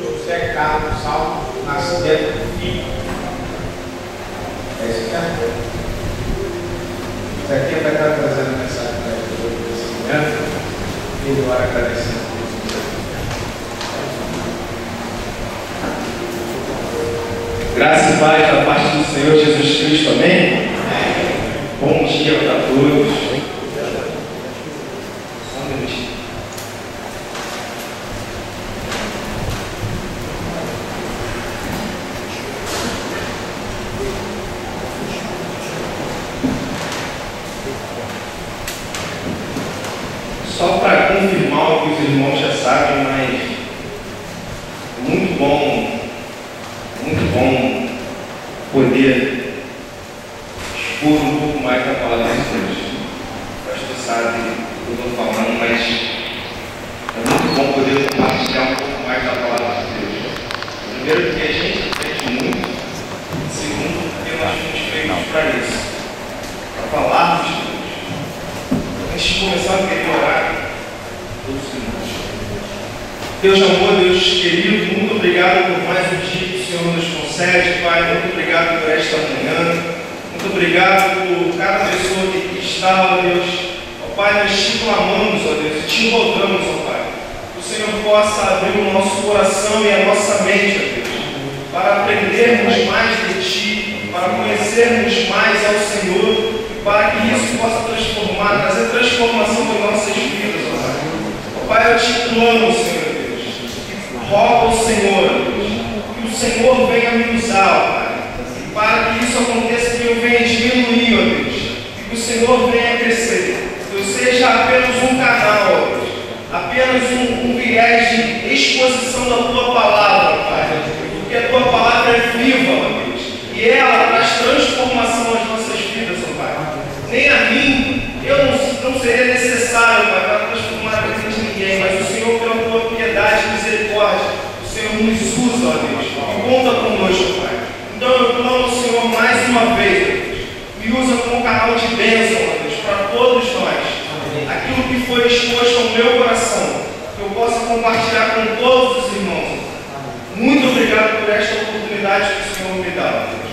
José Carlos Salvo Nascimento Filho. É isso que é. Isso aqui vai estar trazendo a mensagem para ele desse manhã. E agora agradecendo a Deus. Graça e paz da parte do Senhor Jesus Cristo, amém? Bom dia para todos. Só para confirmar o que os irmãos já sabem, mas é muito bom poder expor um pouco mais da palavra de Deus. O pastor sabe o que eu estou falando, mas é muito bom poder compartilhar um pouco mais da palavra de Deus. Primeiro, porque a gente aprende muito. Segundo, porque nós fomos feitos para isso, para falarmos de Deus. Antes de começar, eu queria orar todos os irmãos. Deus amor, Deus querido, muito obrigado por mais um dia que o Senhor nos concede, Pai. Muito obrigado por esta manhã. Muito obrigado por cada pessoa que aqui está, ó Deus. Ó Pai, nós te clamamos, ó Deus, e te rogamos, ó Pai, que o Senhor possa abrir o nosso coração e a nossa mente, ó Deus, para aprendermos mais de Ti, para conhecermos mais ao Senhor, e para que isso possa transformar, trazer transformação nas nossas vidas, ó Pai. Ó Pai, eu te clamo, Senhor Deus, e rogo ao Senhor, Deus, que o Senhor venha me usar, ó Pai, e para que isso aconteça, que eu venha diminuir, ó Deus, e que o Senhor venha crescer, que eu seja apenas um canal, ó Deus, apenas um viés de exposição da Tua palavra, ó Pai, porque a Tua palavra é viva, ó Deus, e ela traz transformação às nossas vidas, ó Pai. Nem a mim, eu não seria necessário, Pai, para transformar a vida de ninguém, mas o Senhor, pela Tua piedade e misericórdia, o Senhor nos usa, ó Deus, e conta conosco, Pai. Então eu clamo ao Senhor mais uma vez, ó Deus, me usa como canal de bênção, ó Deus, para todos nós. Aquilo que foi exposto ao meu coração, que eu possa compartilhar com todos os irmãos. Muito obrigado por esta oportunidade que o Senhor me dá, ó Deus.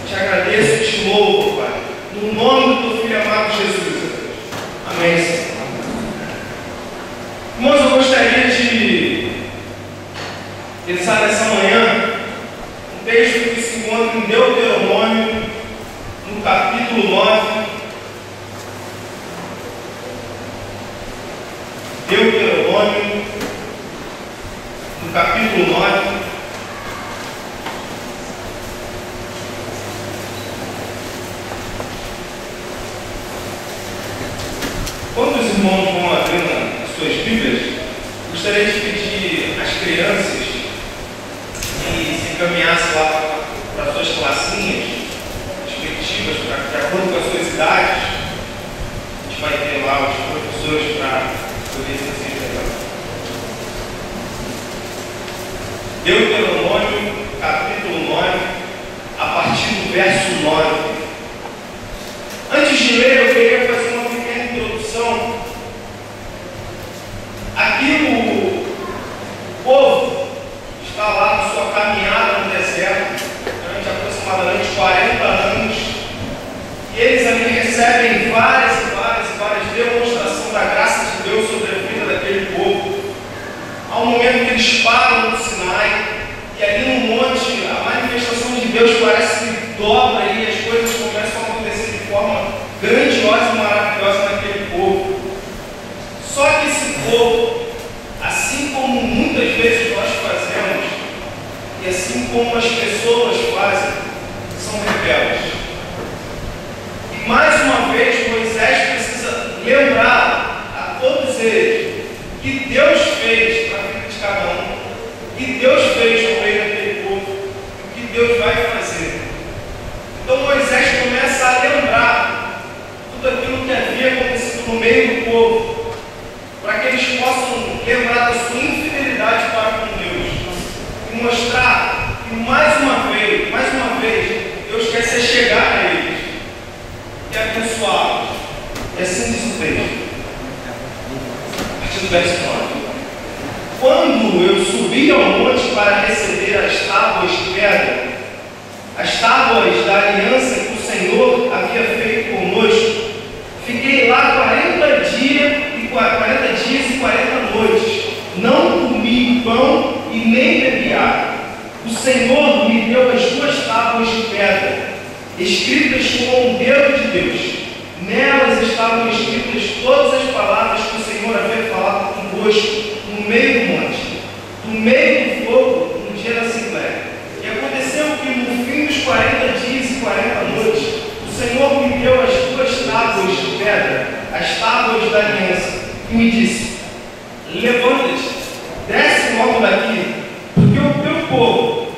Te agradeço e te louvo, Pai. No nome do Teu Filho amado Jesus, Deus. Amém, Senhor. Irmãos, eu gostaria de pensar nessa manhã um texto que se encontra em Deuteronômio, no capítulo 9. Deuteronômio, no capítulo 9. Quando os irmãos vão abrindo as suas Bíblias, gostaria de pedir às crianças que se encaminhassem lá para as suas classinhas respectivas, de acordo com as suas idades. A gente vai ter lá os professores para poder se ajudar. Deuteronômio, capítulo 9, a partir do verso 9. Antes de ler, eu queria fazer uma pequena introdução. Aqui o povo está lá na sua caminhada no deserto, durante aproximadamente 40 anos, e eles ali recebem várias demonstrações da graça de Deus sobre a vida daquele povo. Há um momento que eles param no Sinai, e ali no monte, a manifestação de Deus parece que dobra e as coisas começam a acontecer de forma grandiosa e maravilhosa naquele povo. Só que esse povo, assim como muitas vezes nós fazemos, e assim como as pessoas fazem, são rebeldes. E mais uma vez, Moisés precisa lembrar a todos eles que Deus fez na vida de cada um, que Deus fez no meio daquele povo, e o que Deus vai fazer. Então Moisés começa a lembrar tudo aquilo que havia acontecido no meio do povo, para que eles possam lembrar da sua infidelidade para com Deus, e mostrar que mais uma vez, Deus quer se chegar a eles e abençoá-los. E assim diz o texto. A partir do verso 9. Quando eu subi ao monte para receber as tábuas de pedra, as tábuas da aliança que o Senhor havia feito conosco, fiquei lá 40 dias e 40 noites. Não comi pão e nem bebi água. O Senhor me deu as duas tábuas de pedra, escritas com o dedo de Deus. Nelas estavam escritas todas as palavras que o Senhor havia falado convosco no meio do monte, no meio do fogo, no dia da Assembleia. E aconteceu que no fim dos 40 dias e 40 noites, o Senhor me deu as duas tábuas de pedra, as tábuas da aliança, e me disse: levanta-te, desce logo daqui, porque o teu povo,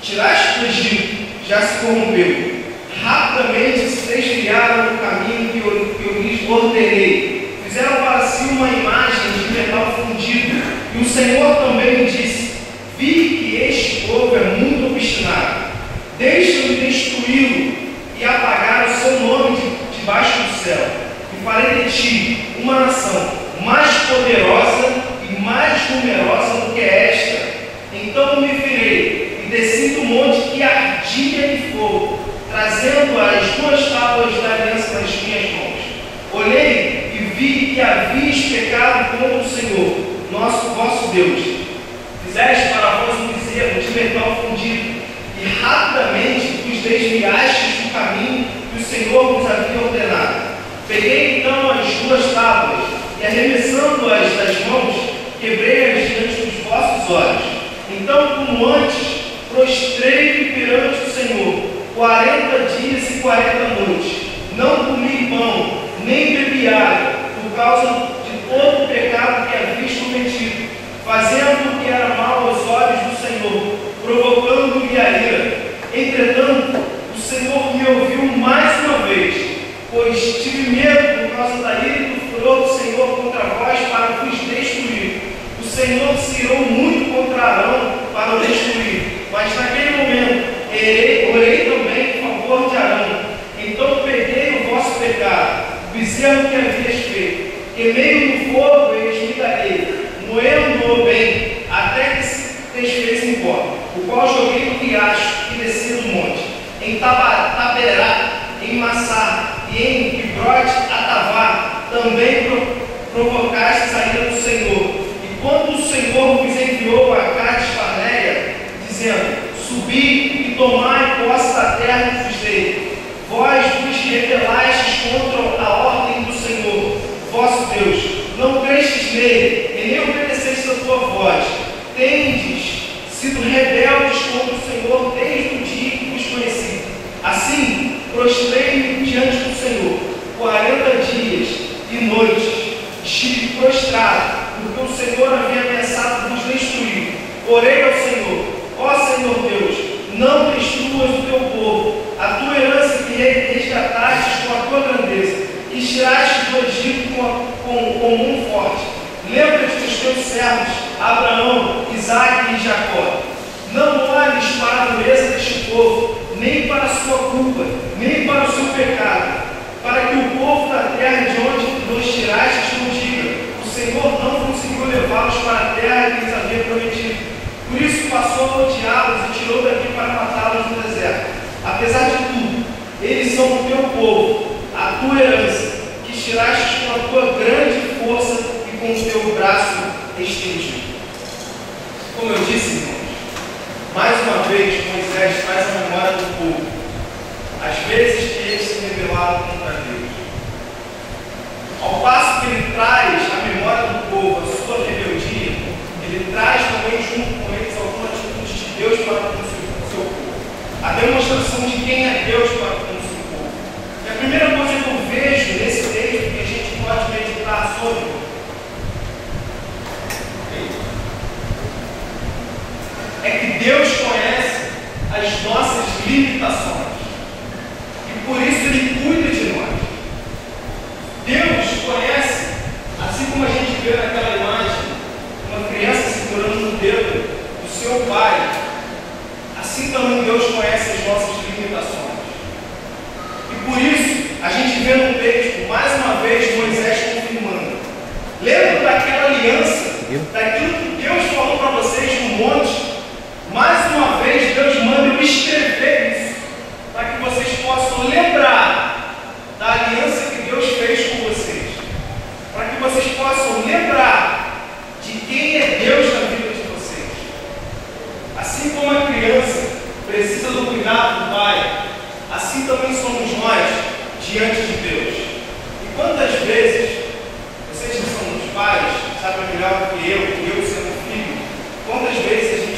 que tiraste do Egito, já se corrompeu. Rapidamente se desviaram do caminho que eu lhes ordenei. Fizeram para si uma imagem de metal fundido. E o Senhor também me disse: vi que este povo é muito obstinado. Deixa-me destruí-lo e apagar o seu nome debaixo do céu. E farei de ti uma nação mais poderosa e mais numerosa do que esta. Então me virei e desci do monte que ardia em fogo, trazendo as duas tábuas da aliança nas minhas mãos. Olhei e vi que havíeis pecado contra o Senhor, vosso Deus. Fizeste para vós um bezerro de metal fundido, e rapidamente vos desviastes do caminho que o Senhor vos havia ordenado. Peguei então as duas tábuas, e arremessando-as das mãos, quebrei-as diante dos vossos olhos. Então, como antes, prostrei-me perante o Senhor 40 dias e 40 noites. Não comi pão, nem bebi água, por causa de todo o pecado que havias cometido, fazendo o que era mal aos olhos do Senhor, provocando-lhe a ira. Entretanto, o Senhor me ouviu mais uma vez, pois tive medo por causa da ira e do furor do Senhor contra vós para vos destruir. O Senhor se irou muito contra Arão para o destruir, mas naquele momento orei também em favor de Arão. Então peguei o vosso pecado, o bezerro que havias feito, queimei-o no fogo e esmigalhei, moendo-o bem, até que se desfez em pó, o qual joguei no riacho que descia do monte, em Taberá, em Massá e em Quibrote Atavá, também provocastes a ira do Senhor. E quando o Senhor vos enviou a Cades Barneia, dizendo: subi e tomai posse da terra que vos dei, vós vos rebelastes contra a ordem do Senhor, vosso Deus, não crestes nele, e nem obedecestes a sua voz, tendes sido rebeldes contra o Senhor desde o dia que vos conheci. Assim, prostrei-me diante do Senhor 40 dias e noites, estive prostrado, porque o Senhor havia ameaçado vos destruir. Orei ao Senhor: ó Senhor Deus, não destruas o teu povo, a tua herança que resgataste com a tua grandeza, que tiraste do Egito com mão forte. Lembra-te dos teus servos, Abraão, Isaque e Jacó. Não olhes para a dureza deste povo, nem para a sua culpa, nem para o seu pecado, para que o povo da terra de onde nos tirastes não diga: o Senhor não conseguiu levá-los para a terra que lhes havia prometido. Por isso passou a odiá-los e tirou daqui para matá-los no deserto. Apesar de tudo, eles são o teu povo, a tua herança, que tiraste com a tua grande força e com o teu braço estendido. Como eu disse, irmãos, mais uma vez Moisés traz a memória do povo, as vezes que eles se rebelaram contra Deus. Ao passo que ele traz a memória do povo, a sua rebeldia, ele traz também junto com eles alguma atitude de Deus para com o seu povo. A demonstração de quem é Deus para com o seu povo. E a primeira coisa que eu vejo nesse texto que a gente pode meditar sobre é que Deus conhece as nossas limitações. E por isso Ele cuida de nós. Deus conhece, assim como a gente vê naquela imagem, uma criança segurando no dedo do seu pai, assim também Deus conhece as nossas limitações. E por isso, a gente vê no texto, mais uma vez, Moisés confirmando. Lembra daquela aliança daquilo que Deus falou para vocês no monte, mais uma vez Deus manda eu escrever isso, para que vocês possam lembrar da aliança que Deus fez com vocês, para que vocês possam lembrar de quem é Deus na vida de vocês. Assim como a criança precisa do cuidado do pai, assim também somos nós diante de Deus. E quantas vezes, vocês que são os pais, sabem melhor do que eu sendo filho, quantas vezes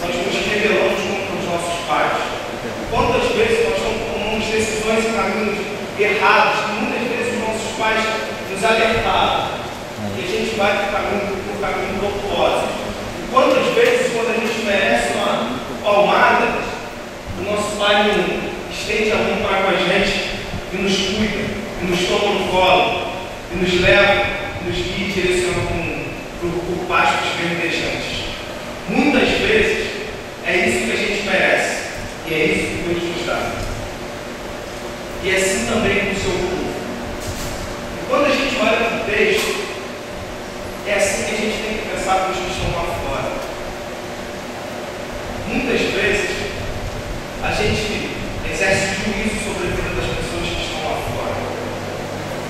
nós nos rebelamos contra os nossos pais? Quantas vezes nós tomamos decisões em caminhos errados, que muitas vezes os nossos pais nos alertaram, e a gente vai por caminho tortuosos. E quantas vezes, quando a gente merece uma palmada, o nosso pai não estende a mão para a gente e nos cuida, e nos toma no colo, e nos leva, nos guia e direciona por pastos verdejantes. Muitas vezes é isso que a gente merece, e é isso que Deus nos dá. E assim também com o seu povo. E quando a gente olha para o texto, é assim que a gente tem que pensar para os que estão lá fora. Muitas vezes a gente exerce juízo sobre a vida das pessoas que estão lá fora,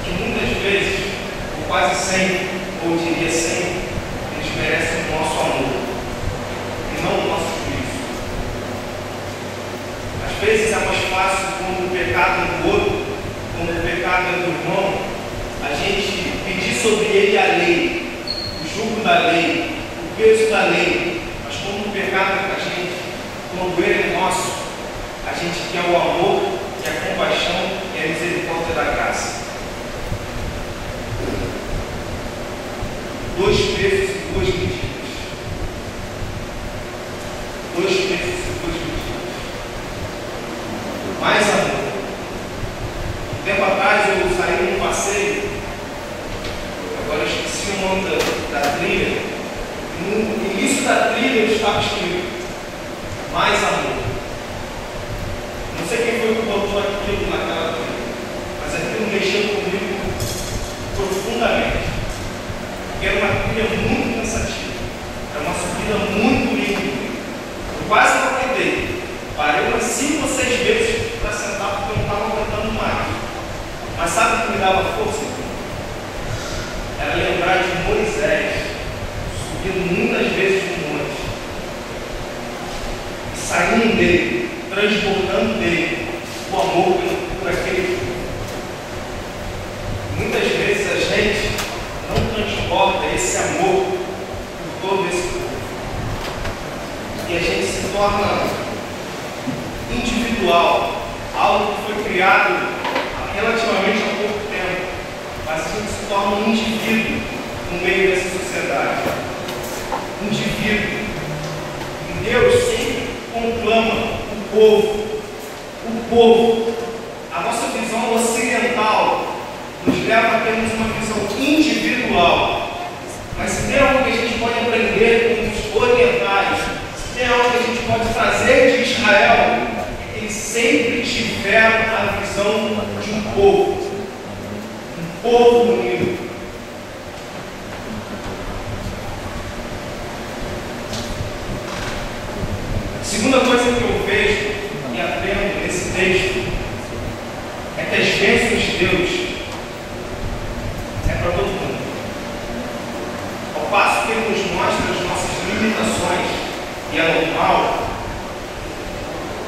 que muitas vezes, ou quase sempre, ou eu diria sempre, eles merecem o nosso amor e não o nosso juízo. Às vezes é mais fácil, quando o pecado é do outro, quando o pecado é do irmão, a gente pedir sobre ele a lei, o jugo da lei, o peso da lei. Mas quando o pecado é com a gente, quando ele é nosso, a gente quer o amor e a compaixão e a misericórdia da graça. Dois pesos e duas medidas. Dois pesos e duas medidas. Mais amor. Um tempo atrás eu saí num passeio, agora eu esqueci o nome da trilha. No início da trilha eu estava escrito mais amor. Não sei quem foi que botou aquilo naquela trilha, mas aquilo mexeu comigo profundamente. Porque era uma trilha muito cansativa, era uma subida muito íngreme. Eu quase não aguentei. Parei umas 5 ou 6 vezes para sentar porque eu não estava aguentando mais. Mas sabe o que me dava força? Era lembrar de Moisés, subindo muitas vezes no monte, saindo dele, transbordando dele o amor por aquele povo. Muitas vezes a gente não transborda esse amor por todo esse povo. E a gente se torna individual, algo que foi criado relativamente há pouco tempo, mas a gente se torna um indivíduo no meio dessa sociedade. Indivíduo. E Deus sempre conclama o povo. O povo. A nossa visão ocidental nos leva a termos uma visão individual. Mas se tem algo que a gente pode aprender com os orientais, se tem algo que a gente pode trazer de Israel, é que eles sempre tiveram a visão de um povo. Um povo unido. A segunda coisa que eu vejo e aprendo nesse texto é que as bênçãos de Deus é para todo mundo. Ao passo que Ele nos mostra as nossas limitações, e é normal,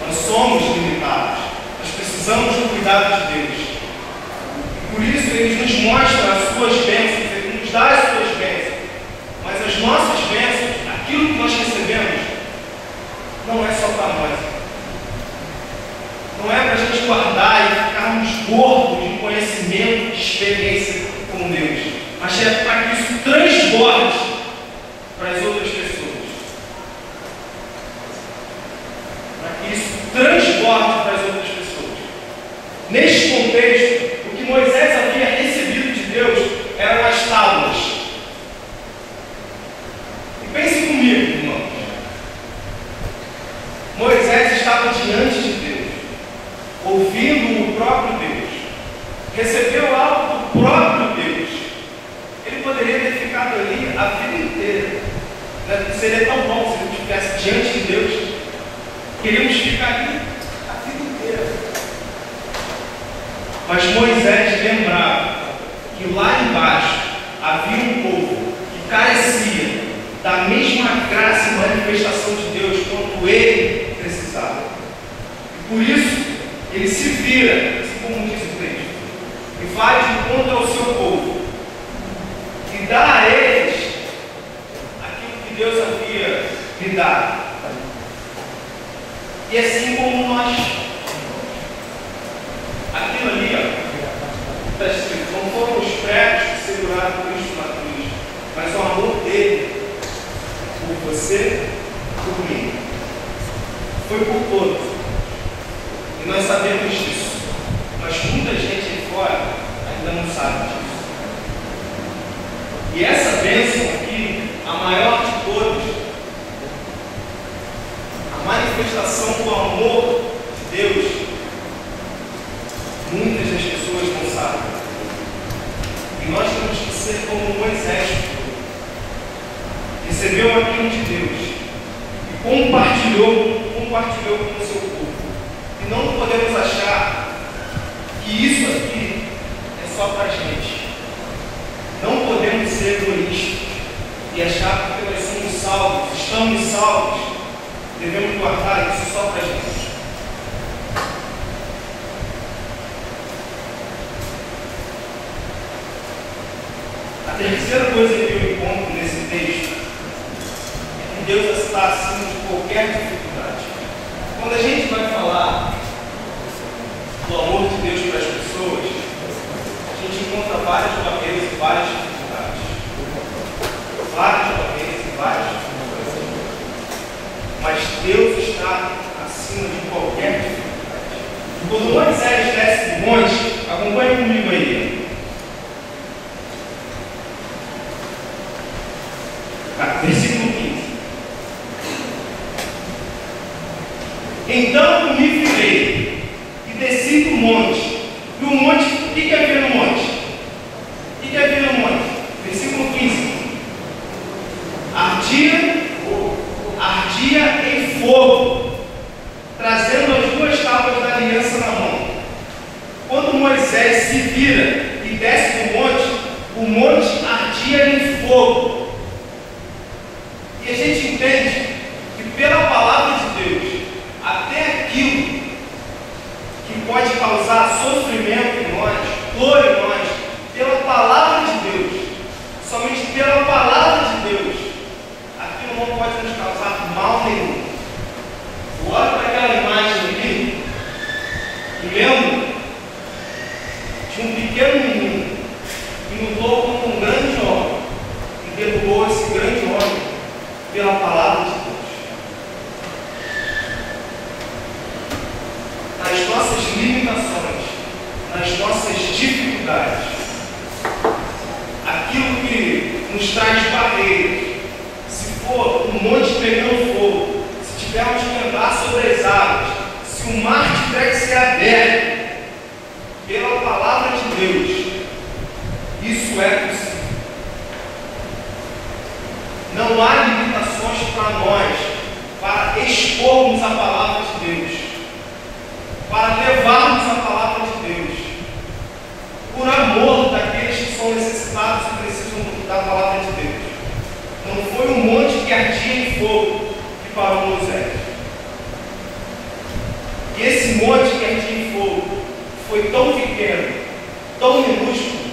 nós somos limitados, nós precisamos do cuidado de Deus. E por isso Ele nos mostra as suas bênçãos, Ele nos dá as suas bênçãos. Mas as nossas bênçãos, aquilo que nós recebemos, não é só para nós. Não é para a gente guardar e ficarmos gordos de conhecimento, de experiência com Deus, mas é para que isso transborde para as outras pessoas. Para que isso transborde para as outras pessoas. Neste contexto, o que Moisés havia recebido de Deus eram as tábuas. E pense comigo, irmãos. Moisés estava diante de Deus, ouvindo o próprio Deus, recebeu algo do próprio Deus. Ele poderia ter ficado ali a vida seria tão bom se a gente estivesse diante de Deus. Queríamos ficar ali a vida inteira. Mas Moisés lembrava que lá embaixo havia um povo que carecia da mesma graça e manifestação de Deus quanto ele precisava. E por isso, ele se vira, assim como diz o texto, e vai de encontro ao seu povo e dá a eles aquilo que Deus havia lhe dado. E assim como nós, aquilo ali, está escrito, não foram os pregos que seguraram Cristo na cruz, mas o amor dele por você, por mim, foi por todos. E nós sabemos disso, mas muita gente aí fora ainda não sabe disso. E essa bênção aqui, a maior de todas, a manifestação do amor de Deus, muitas das pessoas não sabem. E nós temos que ser como Moisés, recebeu aquilo de Deus e compartilhou com o seu povo. E não podemos achar que isso aqui é só para a gente. Não podemos ser egoístas e achar que porque nós somos salvos, estamos salvos, devemos guardar isso só para a gente. A terceira coisa que eu encontro nesse texto é que Deus está acima de qualquer dificuldade. Quando a gente vai falar do amor de Deus para as pessoas, a gente encontra várias barreiras e várias dificuldades. Várias barreiras e várias dificuldades. Mas Deus está acima de qualquer dificuldade. Quando Moisés desce do monte, acompanhe comigo aí. Versículo 15. Então me virei e desci do monte. E o monte, o que havia no monte? O que havia no monte? Versículo 15. Ardia em fogo, trazendo as duas tábuas da aliança na mão. Quando Moisés se vira e desce do monte, o monte ardia em fogo. E a gente entende que pela palavra de Deus, até aquilo que pode causar sofrimento em nós, dor em nós, pela palavra de Deus, somente pela palavra de Deus, aquilo não pode nos causar mal nenhum. Eu olho para aquela imagem ali e lembro de um pequeno menino que lutou com um grande homem e derrubou esse grande homem pela palavra de Deus. Nas nossas limitações, nas nossas dificuldades, aquilo que nos traz barreiras, se for um monte pegando fogo, se tivermos que andar sobre as águas, se o mar tiver que ser aberto, pela palavra de Deus, isso é possível. Não há limitações para nós, para expormos a palavra de Deus, para levarmos a palavra de Deus, por amor daqueles que são necessitados e precisam da palavra de Deus. Não foi um monte que ardia em fogo que parou Moisés. E esse monte que ardia em fogo foi tão pequeno, tão minúsculo,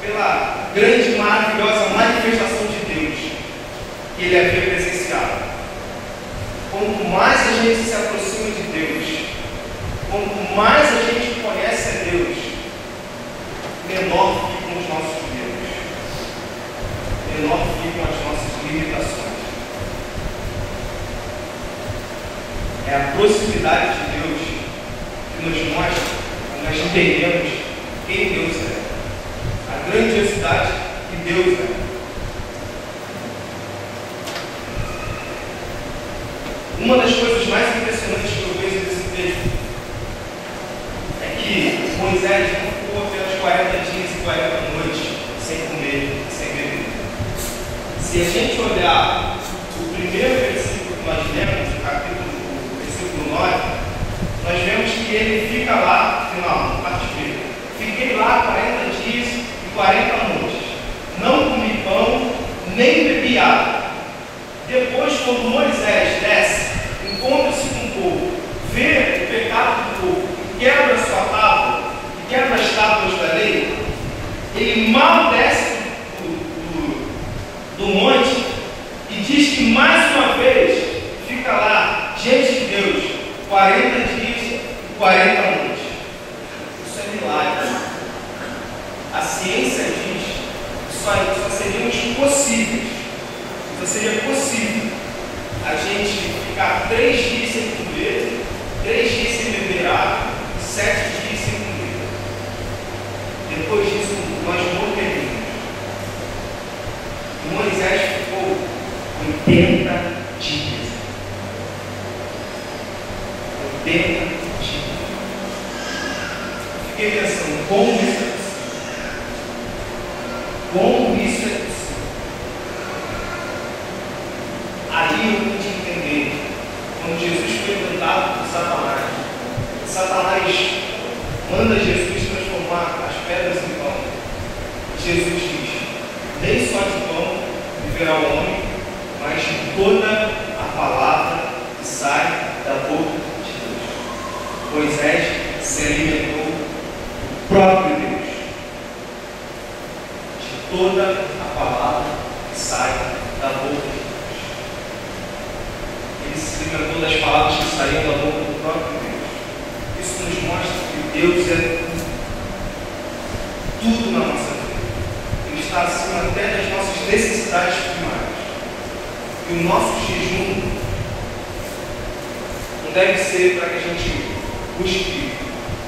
pela grande e maravilhosa manifestação de Deus que ele havia presenciado. Quanto mais a gente se aproxima de Deus, quanto mais a gente conhece a Deus, menor ficam os nossos medos, menor ficam as nossas limitações. É a proximidade de Deus que nos mostra, que nós entendemos quem Deus é, a grandiosidade que Deus é. Uma das coisas mais impressionantes que eu vejo nesse texto é que Moisés não ficou apenas 40 dias e 40 noites sem comer, sem beber. Se a gente olhar o primeiro versículo que nós lemos, no capítulo, versículo 9, nós vemos que ele fica lá, final, parte B. Fiquei lá 40 dias e 40 noites. Não comi pão, nem bebi água. Depois, quando Moisés desce, encontra-se com o povo, vê o pecado do povo, quebra a sua tábua, e quebra as tábuas da lei, ele mal desce do monte e diz que mais uma vez fica lá diante de Deus 40 dias e 40 noites. Isso é milagre. A ciência diz que só seríamos possíveis. Só seria possível a gente ficar 3 dias sem comer, 3 dias sem beber água e 7 dias sem comer. Depois disso, nós morreríamos. E Moisés ficou 80 dias. 80 dias. Fiquei pensando, como isso é possível? Como isso é possível? Aí eu pude entender, quando Jesus foi tentado por Satanás, Satanás manda Jesus transformar as pedras em pão. Jesus diz: nem só de pão viverá o homem, mas de toda a palavra que sai da boca de Deus. Moisés se alimentou do próprio Deus, de toda a palavra que sai da boca de Deus. Ele se alimentou das palavras que saíam da boca do próprio Deus. Isso nos mostra que Deus é tudo na nossa vida. Ele está acima até das nossas necessidades primárias. E o nosso jejum não deve ser para que a gente busque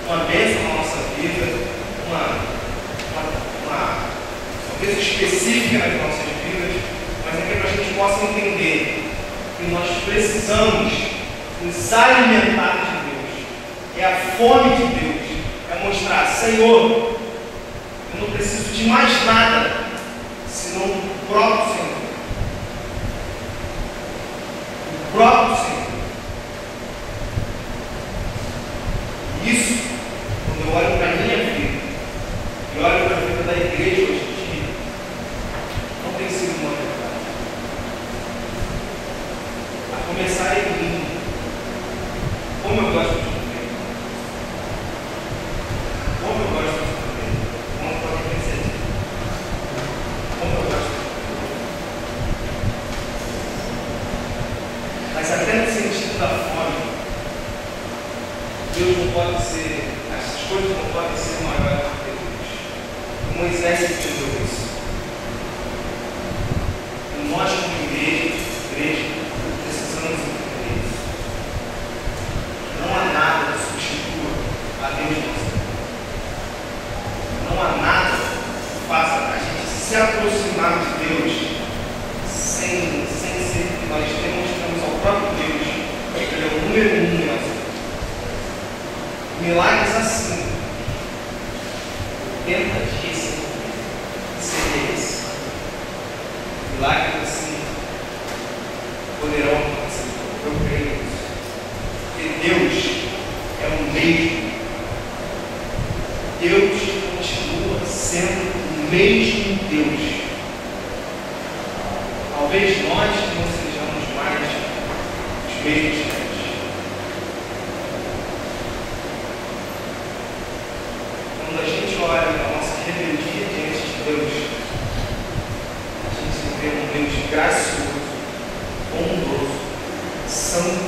uma bênção na nossa vida, uma coisa específica nas nossas vidas, mas é para que a gente possa entender que nós precisamos nos alimentar de Deus. É a fome de Deus. É mostrar: Senhor, eu não preciso de mais nada senão do próprio Senhor. O próprio Senhor. Isso, quando eu olho para a minha vida e olho para a vida da igreja hoje em dia, não tem sido uma verdade. A começar em mim. Como eu gosto de comer. Como eu gosto de comer. Não pode perceber. Como eu gosto de comer. Mas até no sentido da fome, Deus não pode ser, essas coisas não podem ser maiores do que Deus. Moisés entendeu isso. E nós, como igreja, precisamos entender isso. Não há nada que substitua a Deus nosso. Não há nada que faça a gente se aproximar de Deus sem ser que nós demonstramos ao próprio Deus que Ele é o número 1 em nossa vida. Milagres assim, 80 dias sem esse. Milagres assim poderão acontecer. Eu creio nisso. Porque Deus é o mesmo. Deus continua sendo o mesmo Deus. Talvez nós não sejamos mais os mesmos crentes. Quando a gente olha para a nossa rebeldia diante de Deus, a gente vê um Deus gracioso, bondoso, santo,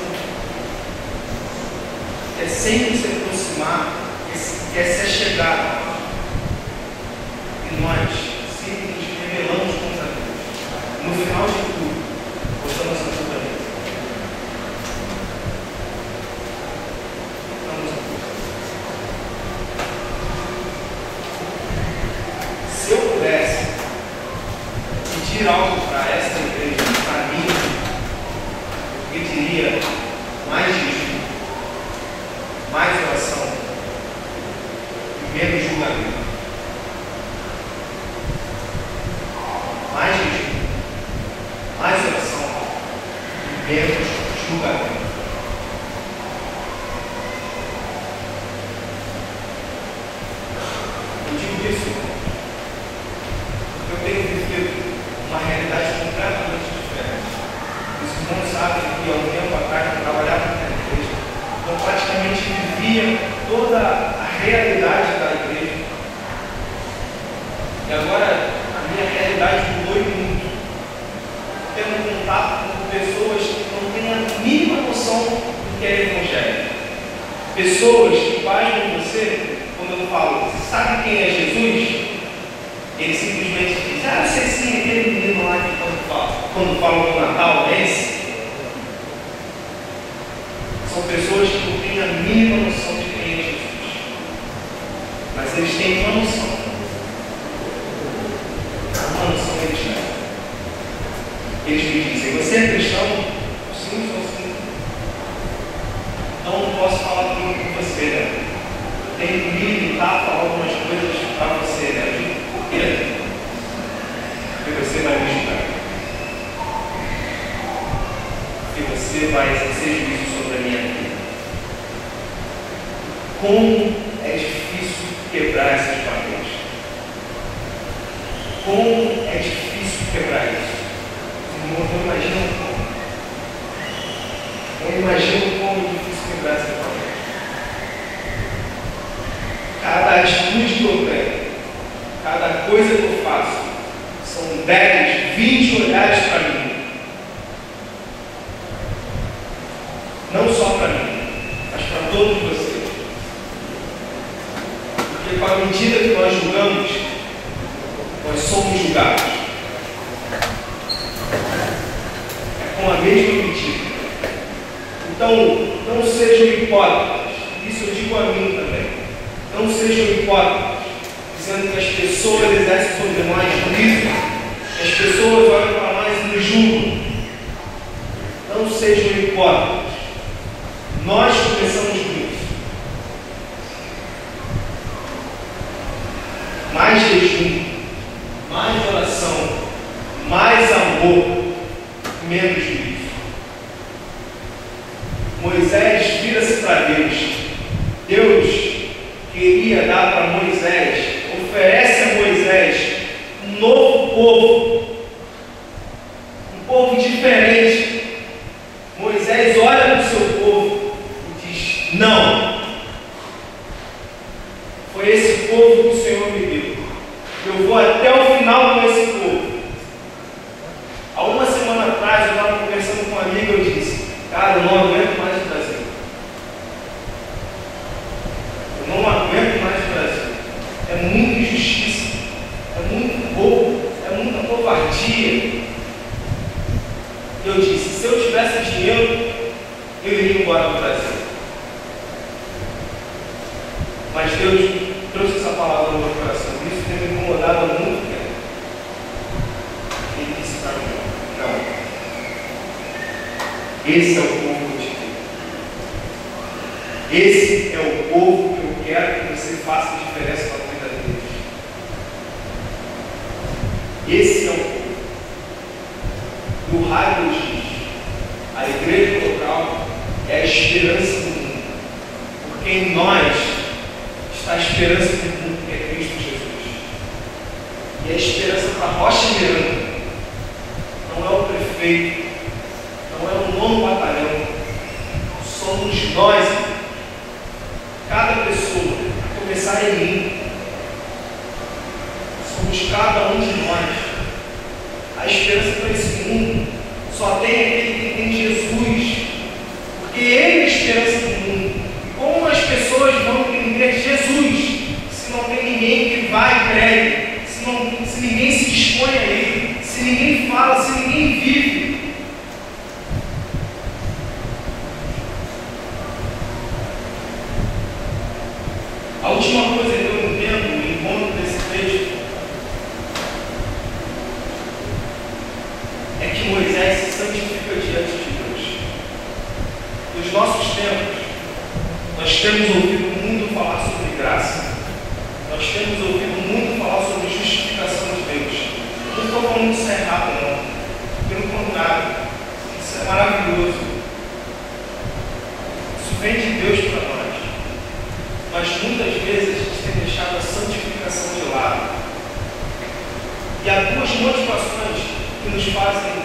que quer sempre se aproximar, quer se achegar a nós. E nós sempre nos rebelamos contra Deus. No final de tudo, botamos a culpa nele. Se eu pudesse pedir algo para esta igreja, para mim, eu pediria mais jejum, mais oração e menos julgamento. Mais jejum, mais oração E agora a minha realidade mudou muito. Tendo contato com pessoas que não têm a mínima noção do que é Evangelho. Pessoas que pasmam você, quando eu falo, sabe quem é Jesus? Ele simplesmente diz, ah, sei sim, aquele menino lá que quando fala do Natal, é esse? São pessoas que não têm a mínima noção de quem é Jesus. Mas eles têm uma noção. Uma noção eles têm. Eles me dizem, você é cristão? Sim, sou sim. Então não posso falar tudo com você, né? Eu tenho que me limitar a falar algumas coisas para você, né? Eu digo, por quê? Porque você vai me julgar. Porque você vai exercer juízo sobre a minha vida. Como é difícil quebrar essas barreiras. Como é difícil quebrar isso. Eu imagino como. Eu imagino como é difícil quebrar essa barreira. Cada atitude que eu tenho, cada coisa que eu faço, são 10, 20 olhares para mim. Não só para mim, mas para todos vocês. Porque com a medida que nós julgamos, nós somos julgados. É com a mesma medida. Então, não sejam hipócritas. Isso eu digo a mim também. Não sejam hipócritas, dizendo que as pessoas exercem sobre nós juízo, que as pessoas olham para nós e nos julgam. Não sejam hipócritas. Nós começamos com isso. Mais jejum, mais oração, mais amor, menos juízo. Moisés vira-se para Deus. Deus queria dar para Moisés, oferece a Moisés um novo povo, um povo diferente. Moisés olha para o seu povo e diz, não, foi esse povo que o Senhor me deu, eu vou até o final com esse povo. Há uma semana atrás eu estava conversando com um amigo e eu disse, cara, eu não aguento mais o Brasil. Eu não aguento mais o Brasil. É muita injustiça, é muito roubo, é muita covardia. Eu disse, se eu tivesse dinheiro, eu iria embora do Brasil. Mas Deus trouxe essa palavra no meu coração. Isso tem me incomodado há muito tempo. Ele disse para mim, não. Esse é o povo de Deus. Esse é o povo que eu quero que você faça diferença na vida deles. Esse é o povo. E o raio diz, a igreja local é a esperança do mundo. Porque em nós está a esperança do mundo, que é Cristo Jesus. E a esperança para Rocha Miranda não é o prefeito, não é o 9º batalhão, somos nós. Cada pessoa, a começar em mim, somos cada um de nós. A esperança para esse mundo só tem aquele que tem Jesus, porque Ele é a esperança do mundo. E como as pessoas vão entender Jesus se não tem ninguém que vai e pregue, se ninguém se dispõe a Ele, se ninguém fala, se ninguém vive? A última coisa que eu entendo no encontro desse texto é que Moisés se santifica diante de Deus. Nos nossos tempos, nós temos ouvido muito falar sobre graça. Nós temos ouvido muito falar sobre justificação de Deus. Não estou falando isso é errado, não. Pelo contrário, isso é maravilhoso. Isso vem de Deus para nós. Mas muitas vezes a gente tem deixado a santificação de lado. E há duas motivações que nos fazem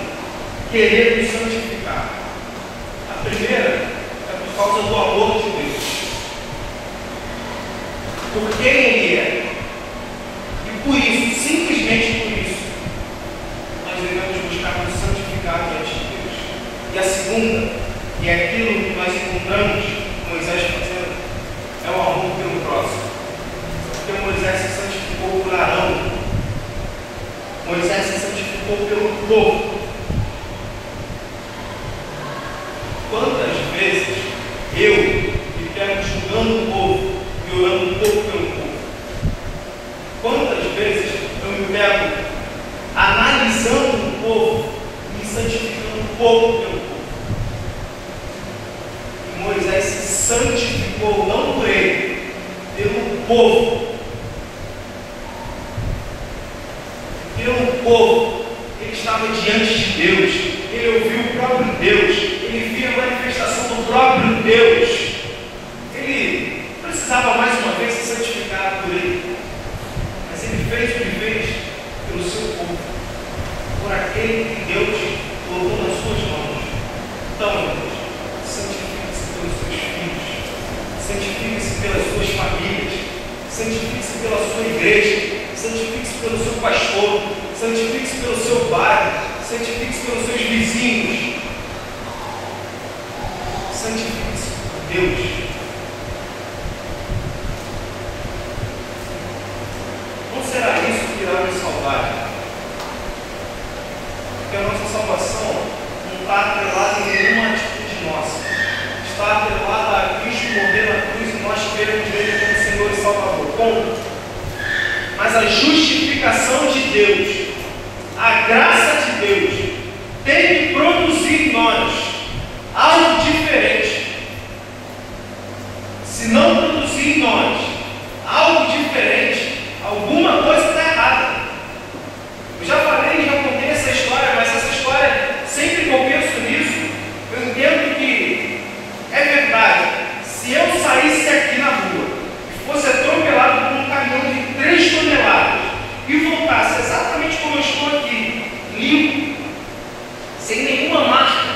querer nos santificar. A primeira é por causa do amor de Deus. Por quem Ele é. E por isso, segunda, e é aquilo que nós encontramos Moisés fazendo, é o amor pelo próximo. Porque Moisés se santificou por Arão. Moisés se santificou pelo povo. Quantas vezes eu me pego julgando o povo e orando um pouco pelo povo? Quantas vezes eu me pego analisando o povo e me santificando um pouco pelo povo? E Moisés se santificou não por ele, pelo povo. Pelo povo. Ele estava diante de Deus, ele ouviu o próprio Deus, ele via a manifestação do próprio Deus. Ele precisava mais uma vez se santificar por ele, mas ele fez o que fez pelo seu povo, por aquele que Deus colocou nas suas mãos. Então, irmãos, santifique-se pelos seus filhos, santifique-se pelas suas famílias, santifique-se pela sua igreja, santifique-se pelo seu pastor, santifique-se pelo seu bairro, santifique-se pelos seus vizinhos, santifique-se por Deus. Não será isso que irá nos salvar? Porque a nossa salvação não está atrelada em nenhuma atitude nossa, está atrelada a Cristo morrer na cruz e nós crermos nele como Senhor e Salvador. Ponto. Mas a justificação de Deus, a graça de Deus, tem que produzir em nós algo diferente. Se não produzir em nós algo diferente, alguma coisa está errada. Eu já falei, já contei essa história, mas essa história, sempre que eu penso nisso, eu entendo que é verdade. Se eu saísse aqui na rua e fosse atropelado por um caminhão de 3 toneladas e voltasse exatamente como eu estou aqui, limpo, sem nenhuma marca,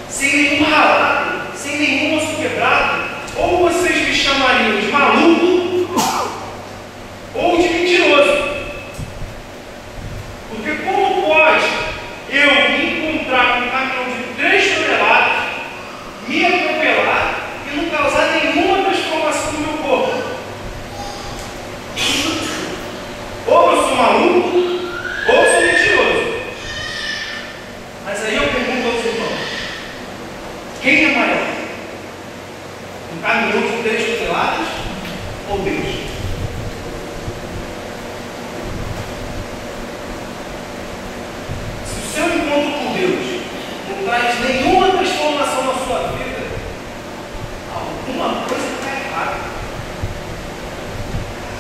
sem nenhum ralado, sem nenhum osso quebrado, ou vocês me chamariam de maluco ou de mentiroso. Porque como pode eu me encontrar com um caminhão de 3 toneladas, me atropelar e não causar nenhuma transformação no meu corpo? Ou eu sou maluco, ou eu sou mentiroso. Mas aí eu pergunto aos irmãos: quem é maior? Um caminhão de 3 toneladas ou Deus? Se o seu encontro com Deus não traz nenhuma transformação na sua vida, alguma coisa está errada.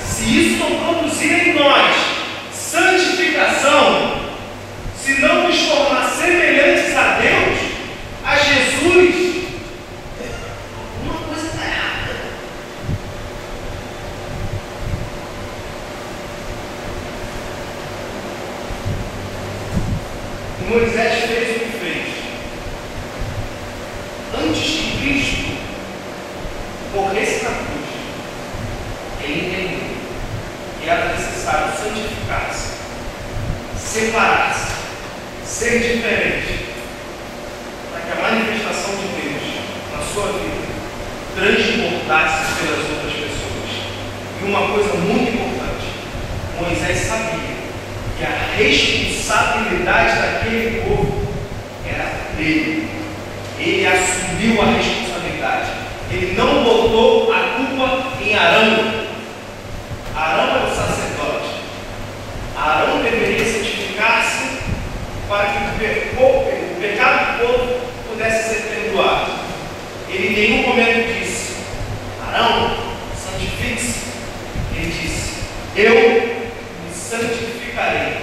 Se isso não produzir em nós santificação, se não nos tornar semelhantes a Deus, a Jesus, alguma coisa está errada. Moisés fez o que fez. Antes que Cristo morresse na cruz, ele entendeu que era necessário santificar-se, separar-se, ser diferente, para que a manifestação de Deus na sua vida transbordasse pelas outras pessoas. E uma coisa muito importante: Moisés sabia que a responsabilidade daquele povo era dele. Ele assumiu a responsabilidade. Ele não botou a culpa em Arão. Arão era o sacerdote. Arão deveria santificar-se para que o pecado do povo pudesse ser perdoado. Ele em nenhum momento disse: Arão, santifique-se. Ele disse: eu me santificarei,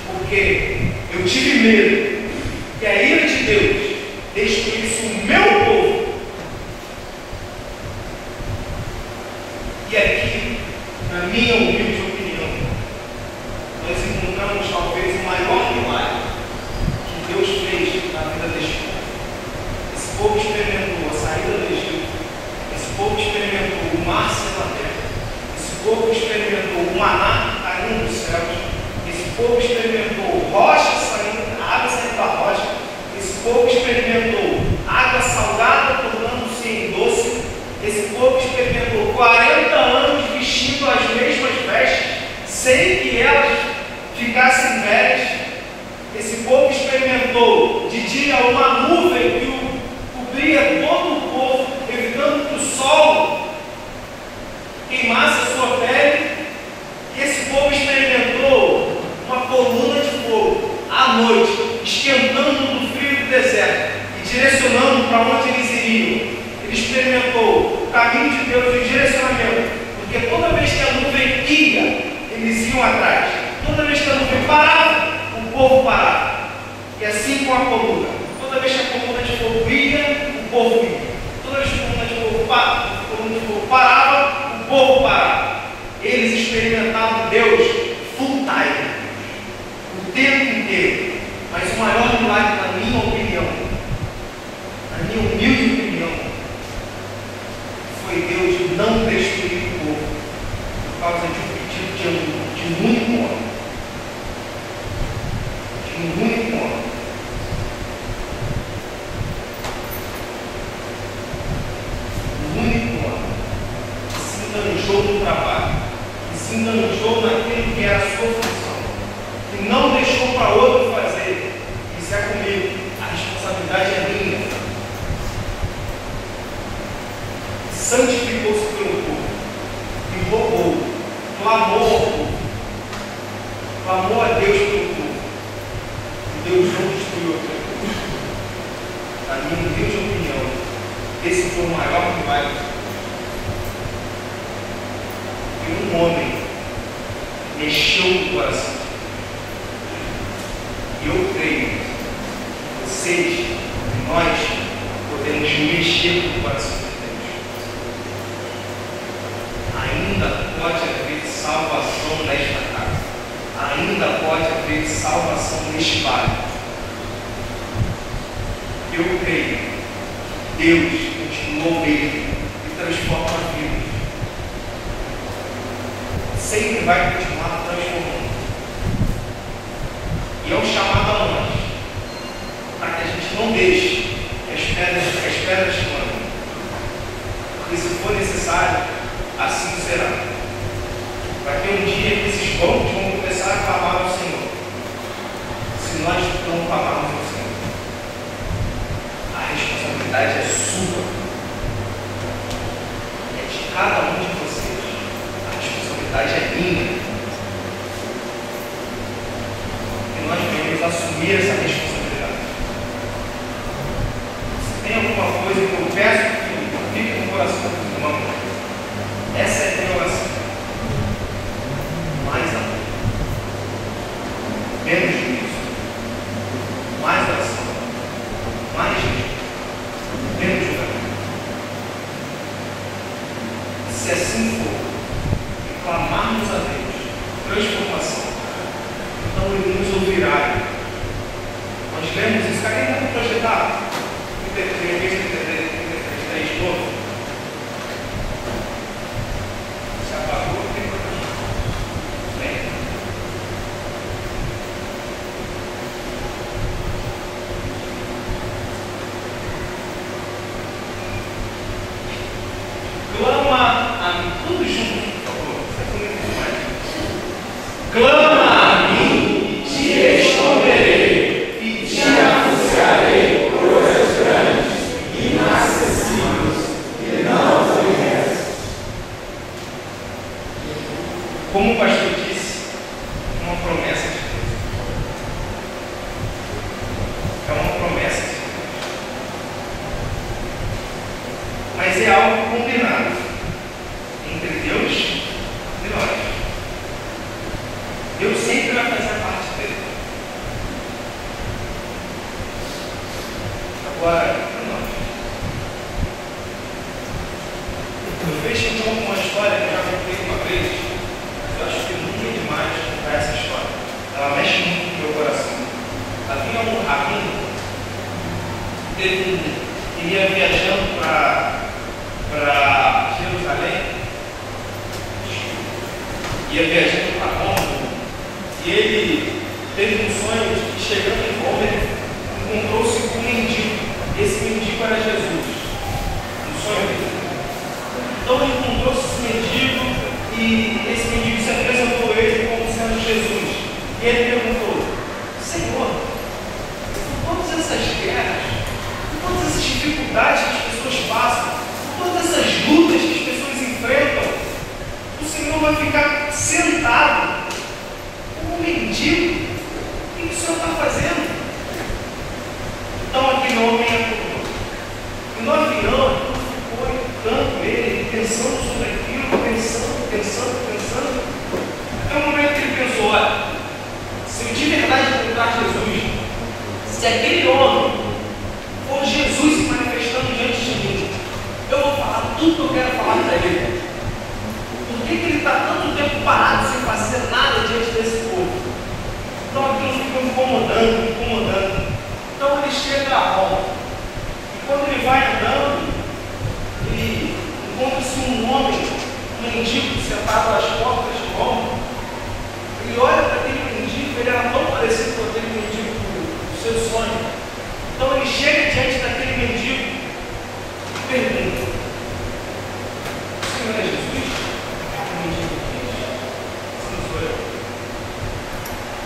porque eu tive medo que a ira de Deus destruísse o meu povo. E aqui, na minha humilde opinião, nós encontramos talvez o maior milagre que Deus fez na vida deste povo. Esse povo experimentou a saída do Egito, esse povo experimentou o mar sendo aberto, esse povo experimentou o maná caindo dos céus, esse povo experimentou rocha saindo, a água saindo da rocha, esse povo experimentou água salgada tornando-se em doce. Esse povo experimentou 40 anos vestindo as mesmas vestes, sem que elas ficassem velhas. Esse povo experimentou de dia uma nuvem que cobria todo o povo, evitando que o sol queimasse a sua pele. Esse povo experimentou uma coluna de fogo à noite, esquentando no frio do deserto e direcionando para onde eles iriam. Ele experimentou o caminho de Deus e o direcionamento, porque toda vez que a nuvem ia, eles iam atrás. Toda vez que a nuvem parava, o povo parava. E assim com a coluna. Toda vez que a coluna de fogo ia, o povo ia. Toda vez que a coluna de fogo parava, o povo parava. Eles experimentavam Deus full time, o tempo inteiro. Mas o maior milagre, na minha opinião, na minha humilde opinião, foi Deus não destruir o povo por causa de um pedido de um único homem. De um único homem. Um único homem que se enganjou no trabalho, que se enganjou naquilo que era a sua função, que não deixou para outro fazer. Isso é comigo, a responsabilidade é minha. Santificou-se pelo povo e rogou, clamou ao povo, clamou a Deus pelo povo, e Deus não destruiu aquele povo. Na minha humilde opinião, esse foi o maior milagre. E um homem mexeu no coração. E eu creio que vocês e nós podemos mexer no coração de Deus. Ainda pode haver salvação nesta casa. Ainda pode haver salvação neste vale. Eu creio que Deus continua o mesmo e transforma vidas. Sempre vai continuar transformando. E é um chamado a nós, para que a gente não deixe que as pedras clamem. Porque se for necessário, assim será. Vai ter um dia que esses bancos vão começar a clamar ao Senhor. Se nós não clamarmos ao Senhor, a responsabilidade é sua. É de cada um de vocês. A responsabilidade é minha. E nós devemos assumir essa responsabilidade. Se tem alguma coisa que eu peço que fique no coração do irmão, essa é a minha oração. Mais amor, menos juízo, mais oração, mais jeito, menos julgamento. Se assim for, e clamarmos a Deus transformação, então Ele nos ouvirá. Nós lemos isso, cadê ainda projetado? 33 novo. Se apagou, tem problema. Bem. Clama a mim, tudo junto, por favor. Você é comigo demais. Clama a mim e te responderei, e te anunciarei coisas grandes, inacessíveis, que não conheces. Como o pastor disse, uma promessa de Deus. É uma promessa de Deus. Mas é algo combinado entre Deus e nós. Deus sempre vai fazer a parte dele. Agora, para nós. Eu fecho então com uma história que eu já contei uma vez, mas eu acho que nunca é demais contar essa história. Ela mexe muito no meu coração. Havia um rabino que ia viajando para Jerusalém, ia viajando para Roma, e ele teve um sonho de que chegando em Roma, ele encontrou-se com um mendigo. Esse mendigo era Jesus, no sonho dele. Então ele encontrou-se com esse mendigo e esse mendigo se apresentou a ele como sendo Jesus. E ele perguntou: Senhor, com todas essas guerras, com todas essas dificuldades que as pessoas passam, com todas essas lutas que as pessoas enfrentam, o Senhor vai ficar sentado como um mendigo? O que o Senhor está fazendo? Então aquele homem acordou. E no avião, ele ficou em canto, ele pensando sobre aquilo, pensando. Até o momento que ele pensou: olha, se eu de verdade encontrar Jesus, se aquele homem for Jesus se manifestando diante de mim, eu vou falar tudo que eu quero falar para ele. Por que ele está tanto tempo parado sem fazer nada diante desse povo? Então aquilo fica incomodando. Então ele chega a Roma. E quando ele vai andando, ele encontra-se um homem, um mendigo, sentado às portas de Roma. Ele olha para aquele mendigo, ele era tão parecido com aquele mendigo do seu sonho. Então ele chega diante daquele mendigo e pergunta: o Senhor é Jesus? O mendigo diz: sim, sou eu.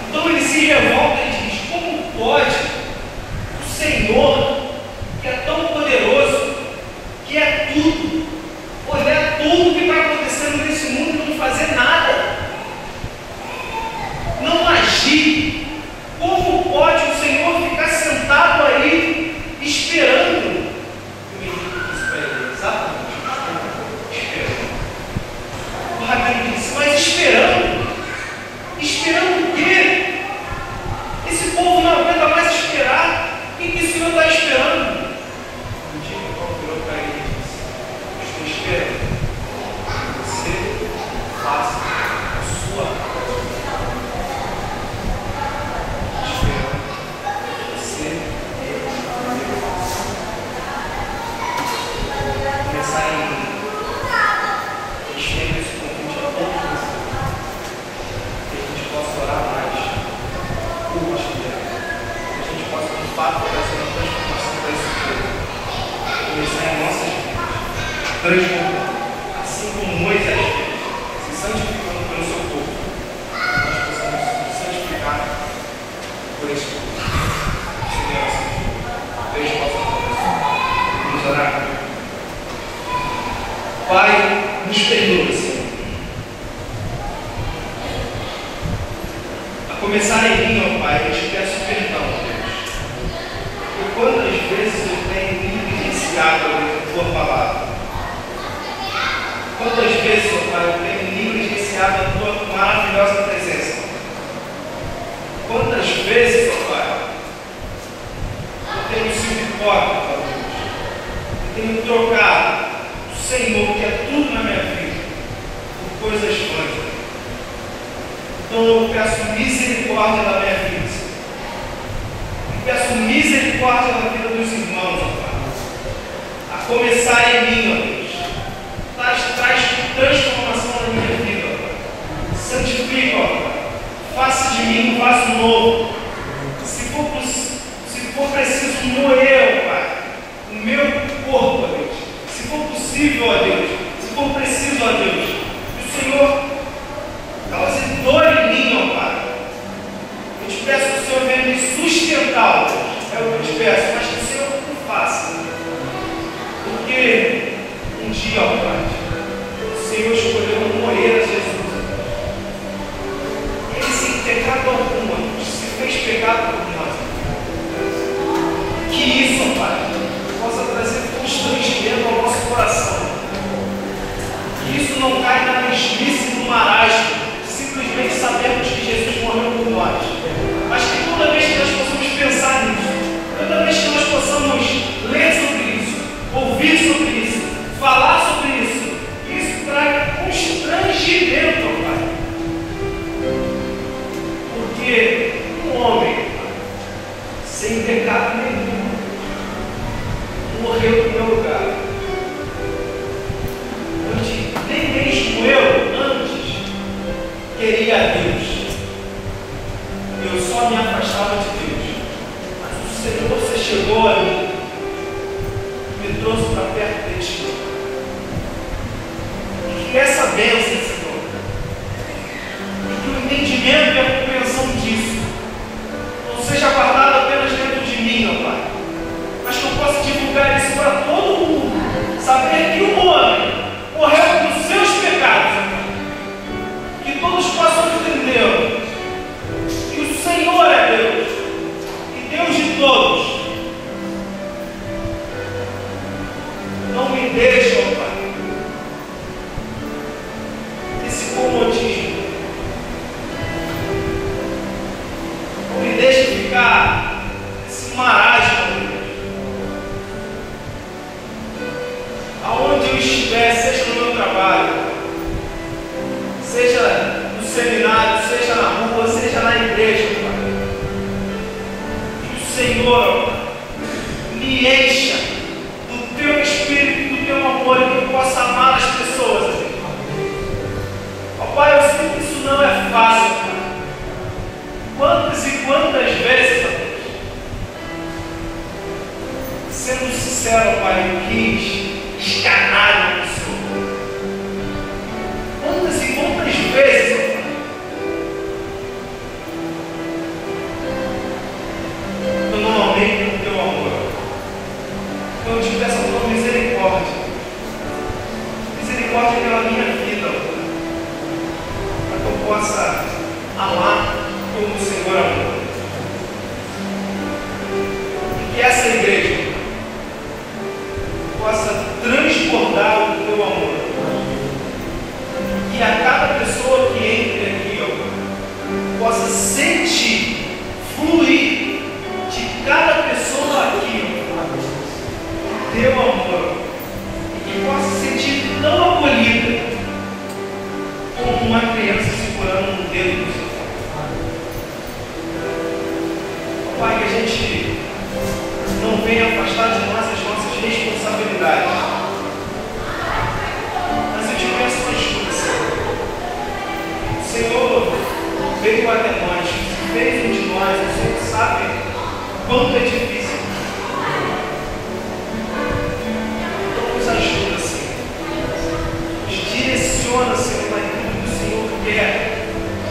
Então ele se revolta e diz: como pode o Senhor, que é tão poderoso, que é tudo, olhar tudo que está acontecendo nesse mundo e não fazer nada, não agir? Como pode o Senhor ficar sentado aí esperando? O menino disse para ele: exatamente, esperando. O rabino disse: mas esperando? Esperando o quê? Esse povo não aguenta mais esperar. O que o Senhor está esperando? Um dia o Paulo virou para ele e disse: estou esperando que você faça a sua parte. Esperando que você começar em estender esse convite a todos, que a gente possa orar mais por Deus. Que a gente possa, de fato, trazer uma transformação para esse povo. Começar em nossas vidas, transformando, assim como Moisés fez, se santificando pelo seu povo. Nós possamos nos santificar por esse povo. Senhor, assim, Deus possa abençoar. Vamos orar. Pai, nos perdoa, Senhor. A começar em mim, ó Pai, eu te peço perdão, Deus. Por quantas vezes eu tenho negligenciado a tua palavra? Quantas vezes, ó Pai, eu tenho negligenciado a tua maravilhosa presença? Quantas vezes, ó Pai, eu tenho sido hipócrita, ó Deus? Eu tenho trocado o Senhor, que é tudo na minha vida, por coisas vãs. Então eu peço misericórdia da minha vida, Senhor. Eu peço misericórdia na vida dos irmãos, ó Pai. A começar em mim, ó Deus. Traz transformação na minha vida, ó Pai. Santifica, ó Pai. Faça de mim um vaso novo. Se for preciso moer, ó Pai, o meu corpo, ó Deus. Se for possível, ó Deus. Se for preciso, ó Deus. Que o Senhor cause dor em mim, ó Pai. Eu te peço que o Senhor venha me sustentar, ó Deus. É o que eu te peço, mas que o Senhor o faça. Porque um dia, ó Pai, o Senhor escolheu morrer a Jesus. Ele, sem pecado algum, ó Deus, se fez pecado por nós. Que isso, ó Pai, possa trazer constrangimento ao nosso coração. Que isso não caia na mesmice do marasmo, simplesmente sabemos que Jesus morreu por nós. Mas que toda vez que nós possamos pensar nisso, toda vez que nós possamos ler sobre isso, ouvir sobre isso, falar sobre isso, isso traga constrangimento, ó Pai. Porque um homem sem pecado nenhum morreu no meu lugar. Onde nem mesmo eu, antes, queria a Deus. Eu só me afastava de Deus. Mas o Senhor chegou a mim, me trouxe para perto de Ti. E que essa bênção, Senhor, e que o entendimento e a compreensão disso não seja guardado apenas dentro de mim, ó Pai, mas que eu possa divulgar isso para todo mundo, saber que um homem morreu pelos seus pecados, ó Pai, que todos possam entender que o Senhor é Deus, e Deus de todos. Não me deixe, ó Pai, esse comodismo. Não me deixe ficar esse marasmo, Deus. Aonde eu estiver, seja no meu trabalho, seja no seminário, seja na rua, seja na igreja, Pai, que o Senhor me encha do Teu Espírito, do Teu amor, e que eu possa amar as pessoas. Ó Pai, eu sei que isso não é fácil, Pai. Quantas e quantas vezes, Pai, sendo sincero, Pai, eu quis escanar uma pessoa. Quantas e quantas vezes, Pai, eu não amei com o Teu amor. Então eu te peço a Tua misericórdia. Misericórdia pela minha vida, Pai, para que eu possa amar como o Senhor amou. E que essa igreja possa transbordar o Teu amor. Que a cada pessoa que entre aqui, ó, possa sentir, fluir de cada pessoa aqui, ó, Teu amor. E que possa se sentir tão acolhida como uma criança segurando um dedo do seu pai. Ó Pai, que a gente não venha afastar de nós as nossas responsabilidades. Mas eu te peço uma ajuda, Senhor. O Senhor veio até nós, fez um de nós, o Senhor sabe quanto é difícil. Então nos ajuda, Senhor. Nos direciona, Senhor, naquilo que o Senhor quer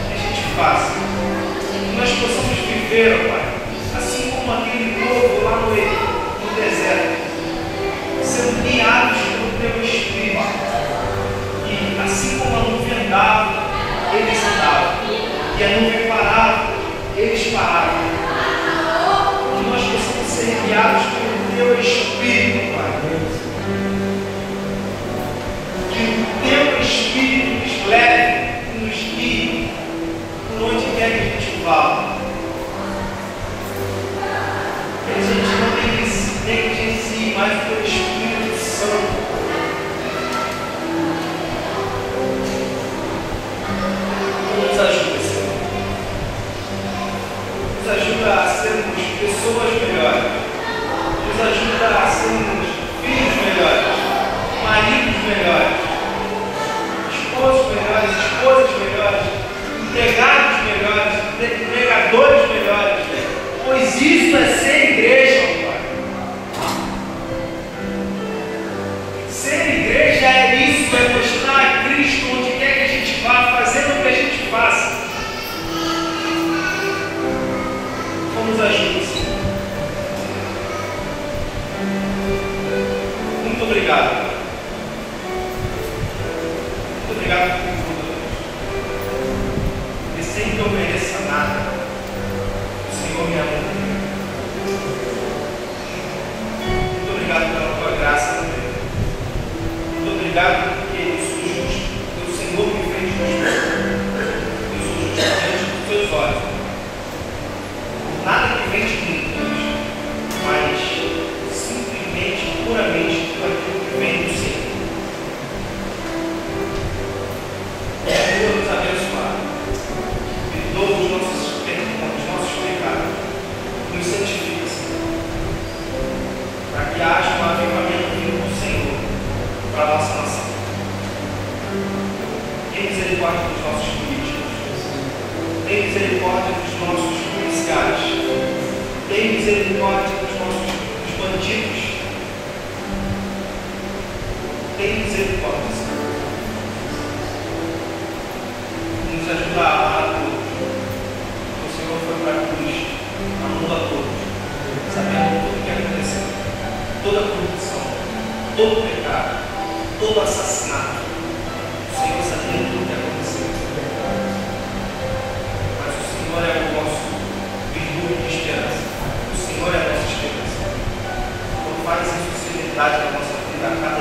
que a gente faça. Que nós possamos viver, ó Pai, assim como aquele povo lá no deserto, sendo guiados pelo Teu Espírito. E assim como a nuvem andava, eles andavam. E a nuvem parava, eles paravam. Que nós possamos ser guiados pelo Teu Espírito, Pai. Que o Teu Espírito nos leve e nos guie por onde quer que a gente vá. Que a gente não negligencie mais o Teu Espírito Santo. Nos ajuda, Senhor. Nos ajuda a sermos pessoas melhores. Nos ajuda a sermos filhos melhores, maridos melhores, esposos melhores, esposas melhores, empregados melhores, empregadores melhores. Pois isso é ser igreja, Pai. Ser igreja é isso, é mostrar a Cristo onde quer que a gente vá, fazendo o que a gente faça. Então nos ajude, Senhor. Muito obrigado. Muito obrigado por tudo. E sem que eu mereça nada, o Senhor me ama. Muito obrigado pela Tua graça, meu Deus. Muito obrigado porque eu sou justo, porque o Senhor me fez justo. Eu sou justo diante dos Teus olhos. Por nada que vem de mim, mas simplesmente, puramente, por aquilo que vem do Senhor. Senhor, nos abençoar. Perdoa os nossos pecados. Nos santifica, Senhor. Para que haja um avivamento vindo do Senhor para a nossa nação. Tem misericórdia dos nossos políticos. Tem misericórdia dos nossos policiais. Tem misericórdia dos nossos bandidos. Tem misericórdia, Senhor. Nos ajuda a amar a todos. O Senhor foi para a cruz, amando a todos, sabendo tudo o que aconteceu, toda a corrupção, todo o pecado, todo o assassinato. O Senhor sabia tudo o que aconteceu. Mas o Senhor é o nosso virtude de esperança. O Senhor é a nossa esperança. Então faz isso ser verdade na nossa vida a cada